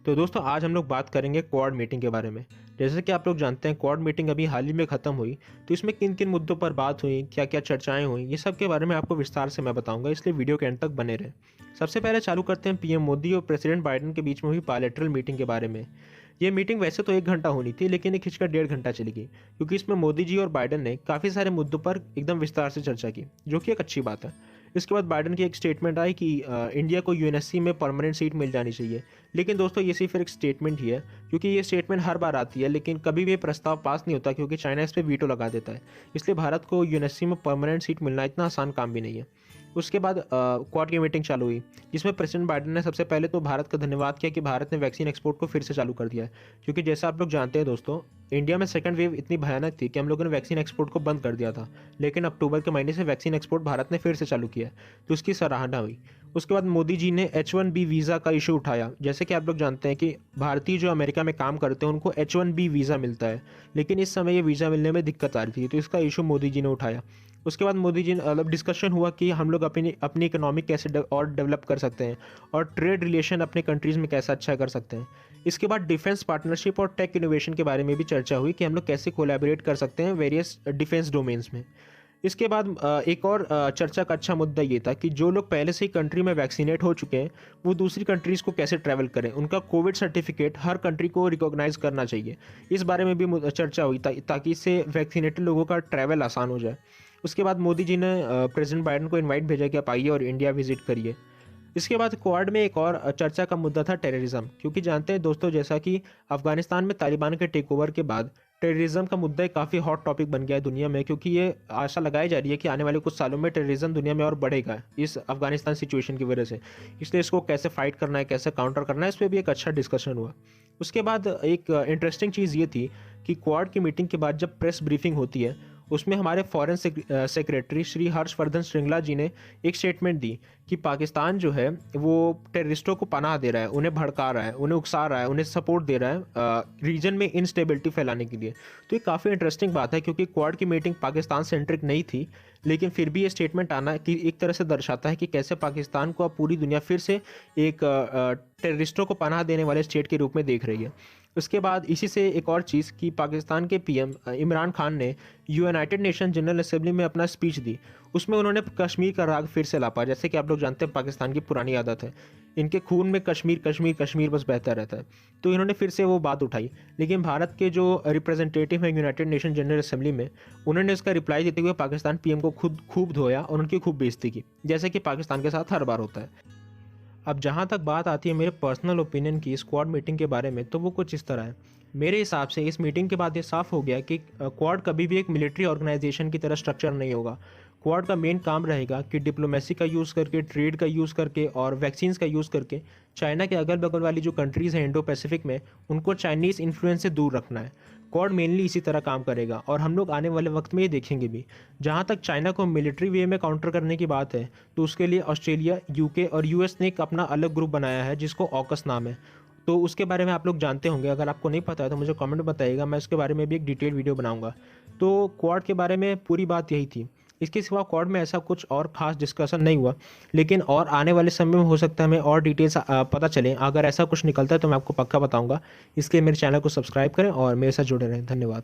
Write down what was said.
तो दोस्तों आज हम लोग बात करेंगे क्वाड मीटिंग के बारे में। जैसे कि आप लोग जानते हैं क्वाड मीटिंग अभी हाल ही में ख़त्म हुई, तो इसमें किन किन मुद्दों पर बात हुई, क्या क्या चर्चाएं हुई, ये सब के बारे में आपको विस्तार से मैं बताऊंगा, इसलिए वीडियो के एंड तक बने रहें। सबसे पहले चालू करते हैं पीएम मोदी और प्रेसिडेंट बाइडेन के बीच में हुई बायलैटरल मीटिंग के बारे में। ये मीटिंग वैसे तो 1 घंटा होनी थी, लेकिन ये खिंचकर 1.5 घंटा चली गई, क्योंकि इसमें मोदी जी और बाइडेन ने काफ़ी सारे मुद्दों पर एकदम विस्तार से चर्चा की, जो कि एक अच्छी बात है। इसके बाद बाइडेन की एक स्टेटमेंट आई कि इंडिया को यूएनएससी में परमानेंट सीट मिल जानी चाहिए। लेकिन दोस्तों ये सिर्फ एक स्टेटमेंट ही है, क्योंकि ये स्टेटमेंट हर बार आती है, लेकिन कभी भी ये प्रस्ताव पास नहीं होता, क्योंकि चाइना इस पर वीटो लगा देता है। इसलिए भारत को यूएनएससी में परमानेंट सीट मिलना इतना आसान काम भी नहीं है। उसके बाद क्वाड की मीटिंग चालू हुई, जिसमें प्रेसिडेंट बाइडेन ने सबसे पहले तो भारत का धन्यवाद किया कि भारत ने वैक्सीन एक्सपोर्ट को फिर से चालू कर दिया है। क्योंकि जैसा आप लोग जानते हैं दोस्तों, इंडिया में सेकंड वेव इतनी भयानक थी कि हम लोगों ने वैक्सीन एक्सपोर्ट को बंद कर दिया था, लेकिन अक्टूबर के महीने से वैक्सीन एक्सपोर्ट भारत ने फिर से चालू किया है, तो उसकी सराहना हुई। उसके बाद मोदी जी ने H1B वीज़ा का इशू उठाया। जैसे कि आप लोग जानते हैं कि भारतीय जो अमेरिका में काम करते हैं उनको H1B वीज़ा मिलता है, लेकिन इस समय ये वीज़ा मिलने में दिक्कत आ रही थी, तो इसका इशू मोदी जी ने उठाया। उसके बाद मोदी जी ने डिस्कशन हुआ कि हम लोग अपनी अपनी इकोनॉमी कैसे और डेवलप कर सकते हैं, और ट्रेड रिलेशन अपने कंट्रीज़ में कैसे अच्छा कर सकते हैं। इसके बाद डिफेंस पार्टनरशिप और टेक इनोवेशन के बारे में भी चर्चा हुई कि हम लोग कैसे कोलैबोरेट कर सकते हैं वेरियस डिफेंस डोमेन्स में। इसके बाद एक और चर्चा का अच्छा मुद्दा ये था कि जो लोग पहले से ही कंट्री में वैक्सीनेट हो चुके हैं, वो दूसरी कंट्रीज़ को कैसे ट्रैवल करें, उनका कोविड सर्टिफिकेट हर कंट्री को रिकॉग्नाइज करना चाहिए। इस बारे में भी चर्चा हुई ताकि इससे वैक्सीनेटेड लोगों का ट्रैवल आसान हो जाए। उसके बाद मोदी जी ने प्रेसिडेंट बाइडेन को इनवाइट भेजा कि आप आइए और इंडिया विजिट करिए। इसके बाद क्वाड में एक और चर्चा का मुद्दा था टेररिज्म, क्योंकि जानते हैं दोस्तों, जैसा कि अफगानिस्तान में तालिबान के टेक ओवर के बाद टेररिज्म का मुद्दा एक काफ़ी हॉट टॉपिक बन गया है दुनिया में, क्योंकि ये आशा लगाई जा रही है कि आने वाले कुछ सालों में टेररिज्म दुनिया में और बढ़ेगा इस अफगानिस्तान सिचुएशन की वजह से। इसलिए इसको कैसे फाइट करना है, कैसे काउंटर करना है, इस पर भी एक अच्छा डिस्कशन हुआ। उसके बाद एक इंटरेस्टिंग चीज़ ये थी कि क्वाड की मीटिंग के बाद जब प्रेस ब्रीफिंग होती है, उसमें हमारे फॉरेन सेक्रेटरी श्री हर्षवर्धन श्रृंगला जी ने एक स्टेटमेंट दी कि पाकिस्तान जो है वो टेररिस्टों को पनाह दे रहा है, उन्हें भड़का रहा है, उन्हें उकसा रहा है, उन्हें सपोर्ट दे रहा है रीजन में इनस्टेबिलिटी फैलाने के लिए। तो ये काफ़ी इंटरेस्टिंग बात है, क्योंकि क्वाड की मीटिंग पाकिस्तान सेंट्रिक नहीं थी, लेकिन फिर भी ये स्टेटमेंट आना कि एक तरह से दर्शाता है कि कैसे पाकिस्तान को अब पूरी दुनिया फिर से एक टेररिस्टों को पनाह देने वाले स्टेट के रूप में देख रही है। उसके बाद इसी से एक और चीज़ कि पाकिस्तान के पीएम इमरान खान ने यूनाइटेड नेशन जनरल असेंबली में अपना स्पीच दी। उसमें उन्होंने कश्मीर का राग फिर से लापा। जैसे कि आप लोग जानते हैं पाकिस्तान की पुरानी आदत है, इनके खून में कश्मीर कश्मीर कश्मीर बस बहता रहता है, तो इन्होंने फिर से वो बात उठाई। लेकिन भारत के जो रिप्रेजेंटेटिव हैं यूनाइटेड नेशन जनरल असेंबली में, उन्होंने उसका रिप्लाई देते हुए पाकिस्तान पीएम को खुद खूब धोया और उनकी खूब बेइज्जती की, जैसे कि पाकिस्तान के साथ हर बार होता है। अब जहाँ तक बात आती है मेरे पर्सनल ओपिनियन की स्क्वाड मीटिंग के बारे में, तो वो कुछ इस तरह है। मेरे हिसाब से इस मीटिंग के बाद ये साफ हो गया कि क्वाड कभी भी एक मिलिट्री ऑर्गेनाइजेशन की तरह स्ट्रक्चर नहीं होगा। क्वाड का मेन काम रहेगा कि डिप्लोमेसी का यूज़ करके, ट्रेड का यूज़ करके और वैक्सीन्स का यूज़ करके चाइना के अगल बगल वाली जो कंट्रीज़ हैं इंडो पैसिफिक में, उनको चाइनीज़ इन्फ्लुएंस से दूर रखना है। क्वाड मेनली इसी तरह काम करेगा, और हम लोग आने वाले वक्त में ये देखेंगे भी। जहाँ तक चाइना को मिलिट्री वे में काउंटर करने की बात है, तो उसके लिए ऑस्ट्रेलिया, यूके और यूएस ने एक अपना अलग ग्रुप बनाया है जिसको ऑकस नाम है। तो उसके बारे में आप लोग जानते होंगे, अगर आपको नहीं पता है तो मुझे कमेंट बताइएगा, मैं इसके बारे में भी एक डिटेल वीडियो बनाऊंगा। तो क्वाड के बारे में पूरी बात यही थी। इसके सिवा क्वाड में ऐसा कुछ और ख़ास डिस्कशन नहीं हुआ, लेकिन और आने वाले समय में हो सकता है हमें और डिटेल्स पता चलें। अगर ऐसा कुछ निकलता है तो मैं आपको पक्का बताऊंगा। इसके लिए मेरे चैनल को सब्सक्राइब करें और मेरे साथ जुड़े रहें। धन्यवाद।